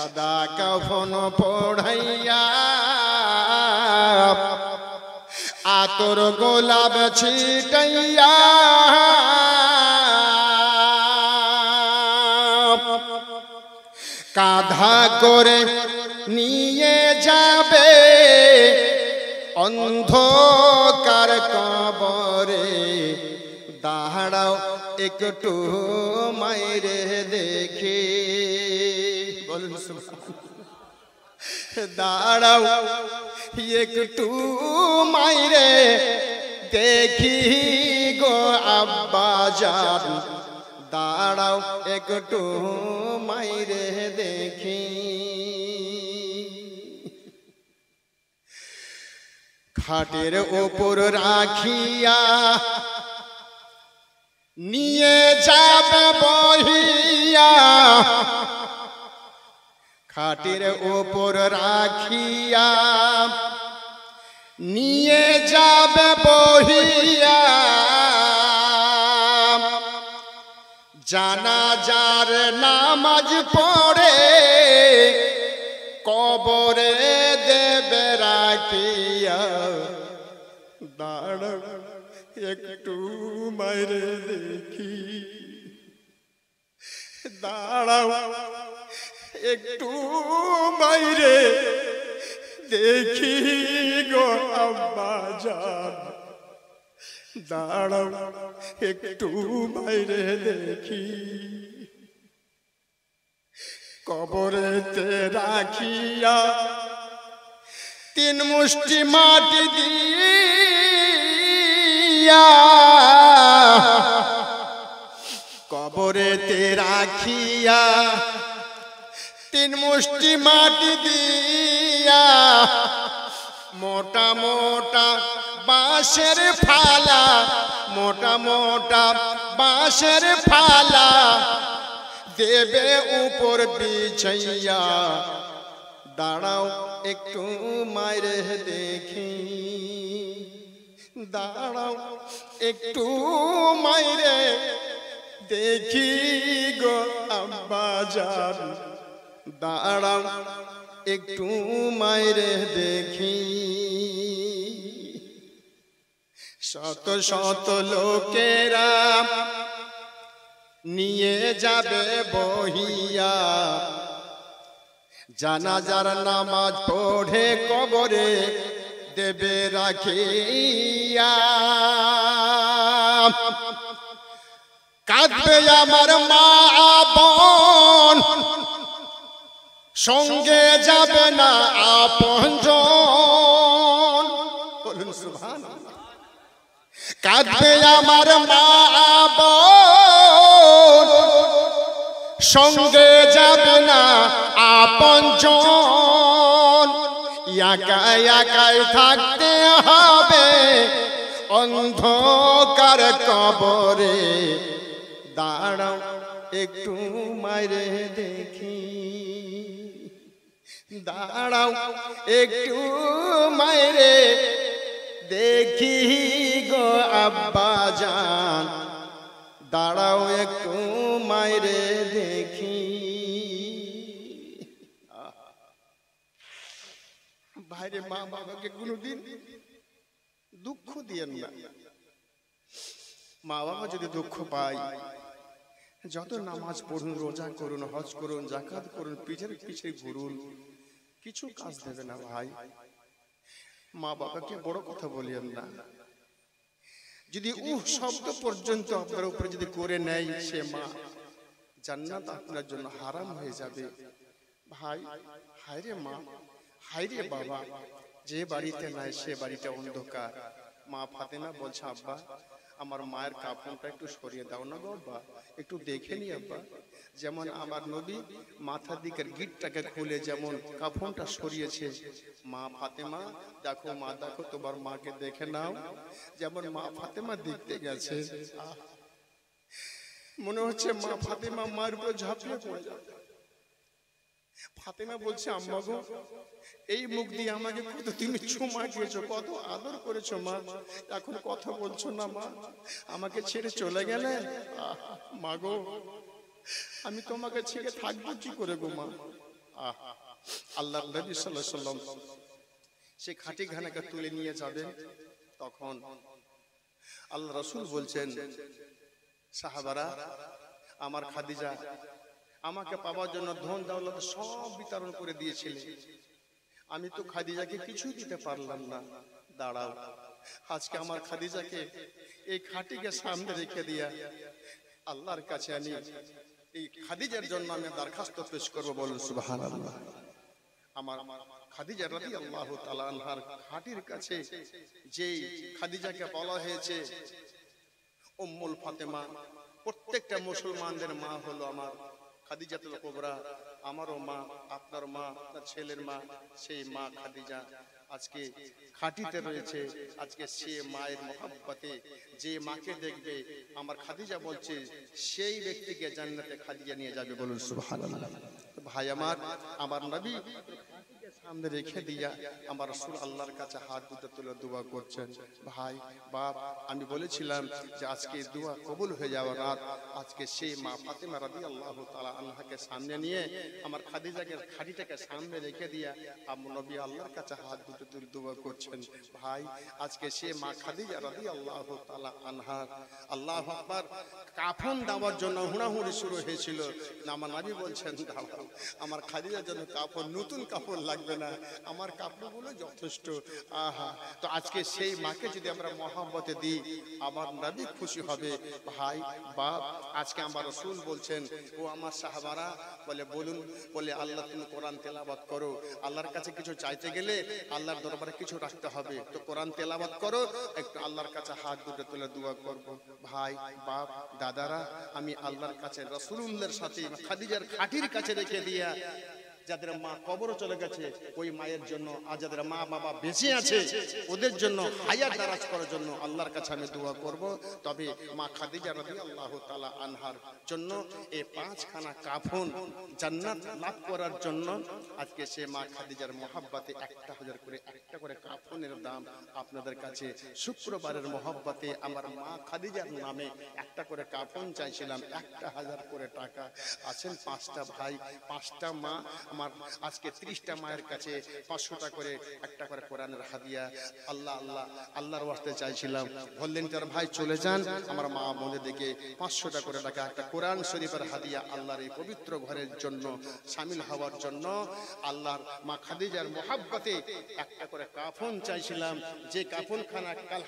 সাদা কাফন পড়াইয়া আতর গোলাপ ছিটাইয়া কাঁধা করে নিয়ে যাবে অন্ধকার কবরে। দাঁড়াও একটু মাইরে দেখি, বলুন দাঁড়াও একটু মাইরে দেখি গো আব্বাজান, দাঁড়াও একটু মাইরে দেখি। খাটের ওপর রাখিয়া নিয়ে যাবে বহিয়া, খাটের ওপর রাখিয়া নিয়ে যাবে বহিয়া। জানাজার নামাজ পড়ে কবরে দেবে রাখিয়া। দাঁড়াও একটু মাইরে দেখি, দাঁড়াও একটু মাইরে দেখি গো আব্বাজান, দাঁড়াও একটু মাইরে দেখি। কবরেতে রাখিয়া তিন মুষ্টি মাটি দিয়া, কবরেতে রাখিয়া তিন মুষ্টি মাটি দিয়া, মোটা মোটা বাঁশের ফালা, মোটা মোটা বাঁশের ফালা দেবে উপর বিছাইয়া। দাঁড়াও একটু মাইরে দেখি, দাঁড়াও একটু মাইরে দেখি গো আব্বাজান, দাঁড়াও একটু মাইরে দেখি। শত শত লোকেরা নিয়ে যাবে বহিয়া, জানাজার নামাজ পড়ে কবরে দেবে রাখিয়া। কাঁদবে আমার মা বোন, সঙ্গে যাবে না আপনজন, বলুন সুবহানাল্লাহ। কাঁদবে আমার মা বোন, সঙ্গে যাবে না আপনজন। একাই একাই থাকতে হবে অন্ধকার কবরে। দাঁড়াও একটু মাইরে দেখি, দাঁড়াও একটু মাইরে দেখি গো আব্বাজান, দাঁড়াও একটু মাইরে দেখি। ভাইরে, মা বাবাকে কোনোদিন দুঃখ দিয়েন না। মা বাবা যদি দুঃখ পায়, যত নামাজ পড়ুন, রোজা করুন, হজ করুন, যাকাত করুন, পিছের পিছে ঘুরুন, কিছু কাজ দেবে না ভাই। মা বাবাকে বড় কথা বলিয়েন না। যদি শব্দ পর্যন্ত আপনার উপরে যদি করে নেয় সে মা, জান্নাত আপনার জন্য হারাম হয়ে যাবে। ভাই, হায়রে মা, হায়রে বাবা, যে বাড়িতে নাই সে বাড়িটা অন্ধকার। মা ফাতেমা বলছে, আব্বা আমার মায়ের কাফনটা একটু সরিয়ে দাও না বাবা, একটু দেখে নি আব্বা। যেমন আমার নবী মাথার দিকের গিটটাকে খুলে যেমন কাফনটা সরিয়েছে, মা ফাতেমা দেখো, মা দেখো তোমার মাকে দেখে নাও। যেমন মা ফাতেমা দেখতে গেছে, মনে হচ্ছে মা ফাতেমা মায়ের উপর ঝাঁপিয়ে পড়ে যাবে। ফাতেমা বলছে, আম্মা গো, এই মুখ দিয়ে আমাকে কত তুমি চুমা খেয়েছো, কত আদর করেছো মা, এখন কথা বলছো না মা, আমাকে ছেড়ে চলে গেলে। মা গো, আমি তোমাকে ছেড়ে থাকবো কি করে গো মা, আহ আল্লাহ নবী সাল্লাল্লাহু আলাইহি সাল্লাম সে খাঁটি ঘানাকে তুলে নিয়ে যাবেন, তখন আল্লাহ রাসূল বলছেন, সাহাবারা, আমার খাদিজা আমাকে পাওয়ার জন্য ধন দৌলত সব বিতরণ করে দিয়েছিলেন, আমি তো খাদিজাকে কিছুই দিতে পারলাম না। দাঁড়াও, আজকে আমার খাদিজাকে এই খাঁটিকে সামনে রেখে দিয়া আল্লাহর কাছে আমি এই খাদিজার জন্য আমি দরখাস্ত পেশ করব। বলুন সুবহানাল্লাহ। আমার খাদিজা রাদিয়াল্লাহু তাআলা আনহার খাঁটির কাছে যেই খাদিজাকে বলা হয়েছে উম্মুল ফাতেমা, প্রত্যেকটা মুসলমানদের মা হলো আমার খাদিজাতুল কুবরা, আমারও মা, আপনার মা, আপনার ছেলের মা, সেই মা খাদিজা আজকে খাঁটিতে রয়েছে। আজকে সে মায়ের মহব্বতে যে মাকে দেখবে, আমার খাদিজা বলছে সেই ব্যক্তিকে জান্নাতে খাদিজা নিয়ে যাবে। বলুন সুবহানাল্লাহ। ভাই আমার নবী সামনে রেখে দিয়া আমার রাসূল আল্লাহর কাছে হাত দুটো তুলে দোয়া করছেন। ভাই বাপ, আমি বলেছিলাম যে আজকে দোয়া কবুল হয়ে যাওয়ার রাত। আজকে সেই মা ফাতেমা রাদিয়াল্লাহু তাআলা আনহাকে সামনে নিয়ে আমার খাদিজাকে খাঁটিটাকে সামনে রেখে দিয়া আমার নবী আল্লাহর কাছে হাত দুটো তুলে দোয়া করছেন। ভাই, আজকে সে মা খাদিজা রাদিয়াল্লাহু তাআলা আনহার আল্লাহু আকবার কাফন দেওয়ার জন্য হুড়াহুড়ি শুরু হয়েছিল। আমার নবী বলছেন, দাঁড়াও, আমার খাদিজার জন্য কাফন, নতুন কাফন লাগবে না, আমার কাপড়গুলো যথেষ্ট। আহা, তো আজকে সেই মাকে যদি আমরা মহব্বতে দিই, আমার নবী খুশি হবে। ভাই বাপ, আজকে আমার রাসূল বলছেন, ও আমার সাহাবারা, বলে বলুন, বলে আল্লাহ তুমি কোরআন তেলাওয়াত করো। আল্লাহর কাছে কিছু চাইতে গেলে আল্লাহর দরবারে কিছু রাখতে হবে, তো কোরআন তেলাওয়াত করো, একটু আল্লাহর কাছে হাত দুটো তুলে দোয়া করব। ভাই বাপ দাদারা, আমি আল্লাহর কাছে রাসূলুল্লাহর সাথে খাদিজার খাঁটির কাছে রেখে দিয়া যাদের মা কবরে চলে গেছে ওই মায়ের জন্য, আর যাদের মা বাবা বেঁচে আছে ওদের জন্য হায়াত দারাজ করার জন্য আল্লাহর কাছে আমি দোয়া করব। তবে মা খাদিজা রাদিয়াল্লাহু তাআলা আনহার জন্য এই 5খানা কাফন জান্নাত লাভ করার জন্য আজকে সে মা খাদিজার মহব্বতে একটা করে কাফনের দাম আপনাদের কাছে শুক্রবারের মহব্বতে আমার মা খাদিজার নামে একটা করে কাফন চাইছিলাম, 1000 করে টাকা। আছেন 5টা ভাই, 5টা মা, আমার আজকে 30টা মায়ের কাছে 500 টাকা করে একটা করে কোরআনের হাদিয়া আল্লাহর ওয়াস্তে চাইছিলাম। বললেন তার ভাই চলে যান, আমার মা মনে দেখে 500 টাকা করে টাকা একটা কোরআন শরীফের হাদিয়া আল্লাহর এই পবিত্র ঘরের জন্য শামিল হওয়ার জন্য আল্লাহর মা খাদিজার মহব্বতে একটা করে কাফন চাইছিলাম, যে কাফনখানা কাল